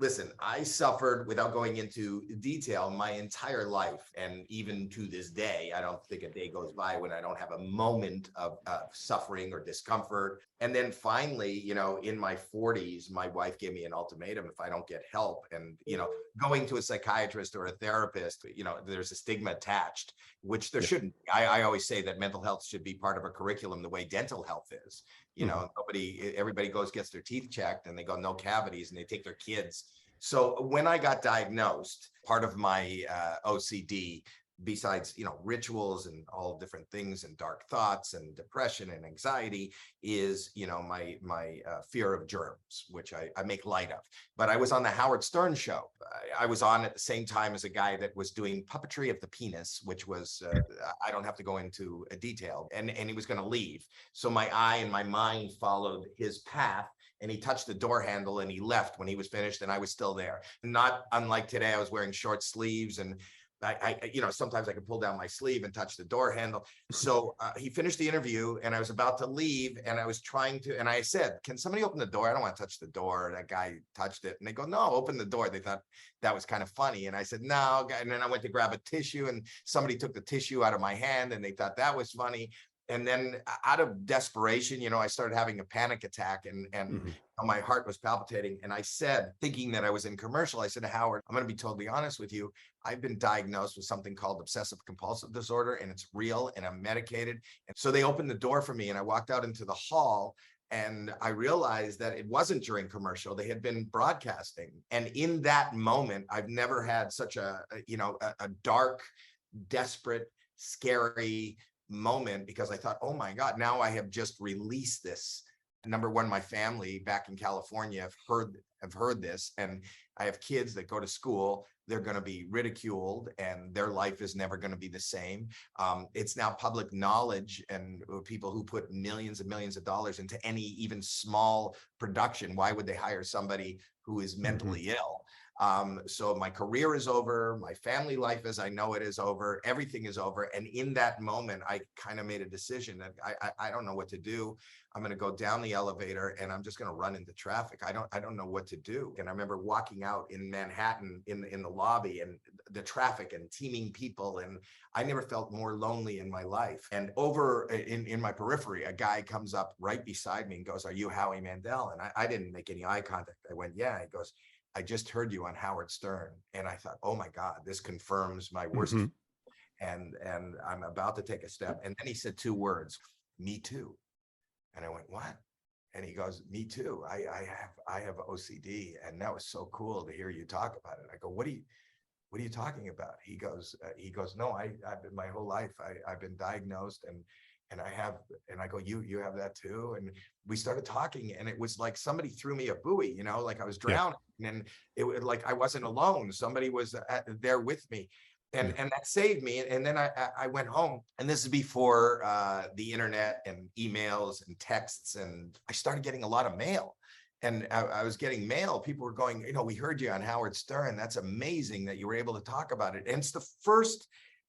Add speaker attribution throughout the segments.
Speaker 1: Listen, I suffered, without going into detail, my entire life. And even to this day, I don't think a day goes by when I don't have a moment of suffering or discomfort. And then finally, in my 40s, my wife gave me an ultimatum: if I don't get help, and, going to a psychiatrist or a therapist, there's a stigma attached, which there
Speaker 2: Yeah.
Speaker 1: shouldn't be. I always say that mental health should be part of a curriculum the way dental health is.
Speaker 2: Mhm.
Speaker 1: Everybody gets their teeth checked and they go no cavities, and they take their kids. So when I got diagnosed, part of my OCD, besides rituals and all different things and dark thoughts and depression and anxiety, is my fear of germs, which I make light of. But I was on the Howard Stern show. I was on at the same time as a guy that was doing puppetry of the penis, which was I don't have to go into a detail, and he was going to leave. So my eye and my mind followed his path, and he touched the door handle and he left when he was finished, and I was still there. Not unlike today, I was wearing short sleeves, and sometimes I could pull down my sleeve and touch the door handle. So he finished the interview, and I was about to leave, and I was trying to, and I said, "Can somebody open the door? I don't want to touch the door." That guy touched it, and they go, "No, open the door." They thought that was kind of funny, and I said, "No." And then I went to grab a tissue, and somebody took the tissue out of my hand, and they thought that was funny. And then out of desperation, I started having a panic attack, and
Speaker 2: Mhm.
Speaker 1: my heart was palpitating. And I said, thinking that I was in commercial, I said, "Howard, I'm going to be totally honest with you. I've been diagnosed with something called obsessive compulsive disorder, and it's real, and I'm medicated." And so they opened the door for me, and I walked out into the hall, and I realized that it wasn't during commercial. They had been broadcasting. And in that moment, I've never had such a dark, desperate, scary moment, because I thought, oh my God, now I have just released this. Number one, my family back in California have heard this, and I have kids that go to school. They're going to be ridiculed, and their life is never going to be the same. It's now public knowledge, and people who put millions and millions of dollars into any even small production, why would they hire somebody who is
Speaker 2: Mhm.
Speaker 1: mentally ill? So my career is over, my family life as I know it is over, everything is over. And in that moment, I kind of made a decision that I don't know what to do. I'm going to go down the elevator, and I'm just going to run into traffic. I don't know what to do. And I remember walking out in Manhattan in the lobby, and the traffic and teeming people. And I never felt more lonely in my life. And over in my periphery, a guy comes up right beside me and goes, "Are you Howie Mandel?" And I didn't make any eye contact. I went, "Yeah." He goes, "I just heard you on Howard Stern." And I thought, oh my God, this confirms my worst.
Speaker 2: Mhm.
Speaker 1: And I'm about to take a step. And then he said two words: "Me too." And I went, "What?" And he goes, "Me too. I have OCD." And that was so cool to hear you talk about it. I go, what are you talking about?" He goes, "No, I've been my whole life. I've been diagnosed, and I have," and I go, you have that too?" And we started talking, and it was like somebody threw me a buoy, like I was
Speaker 2: Yeah.
Speaker 1: drowning, and it was like I wasn't alone. Somebody was there with me. And
Speaker 2: Yeah.
Speaker 1: that saved me. And then I went home, and this is before the internet and emails and texts, and I started getting a lot of mail. And I was getting mail. People were going, "We heard you on Howard Stern. That's amazing that you were able to talk about it." And it's the first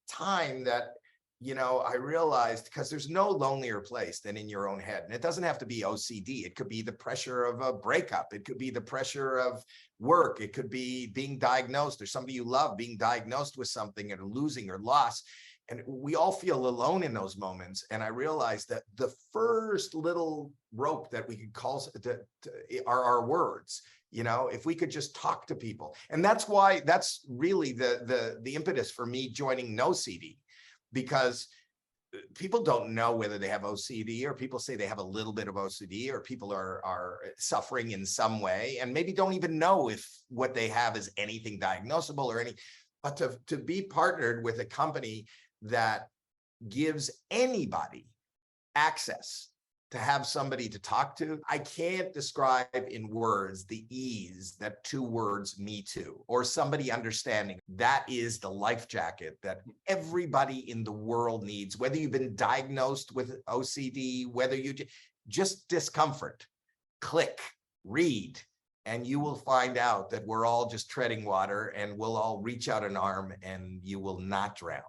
Speaker 1: time that, I realized, because there's no lonelier place than in your own head. And it doesn't have to be OCD. It could be the pressure of a breakup. It could be the pressure of work. It could be being diagnosed, or somebody you love being diagnosed with something, or losing or loss. And we all feel alone in those moments. And I realized that the first little rope that we could call are our words. If we could just talk to people. And that's really the impetus for me joining NOCD, because people don't know whether they have OCD, or people say they have a little bit of OCD, or people are suffering in some way, and maybe don't even know if what they have is anything diagnosable or any. But to be partnered with a company that gives anybody access to have somebody to talk to, I can't describe in words the ease that two words, "me too," or somebody understanding. That is the life jacket that everybody in the world needs, whether you've been diagnosed with OCD, whether you just discomfort. Click, read, and you will find out that we're all just treading water, and we'll all reach out an arm, and you will not drown.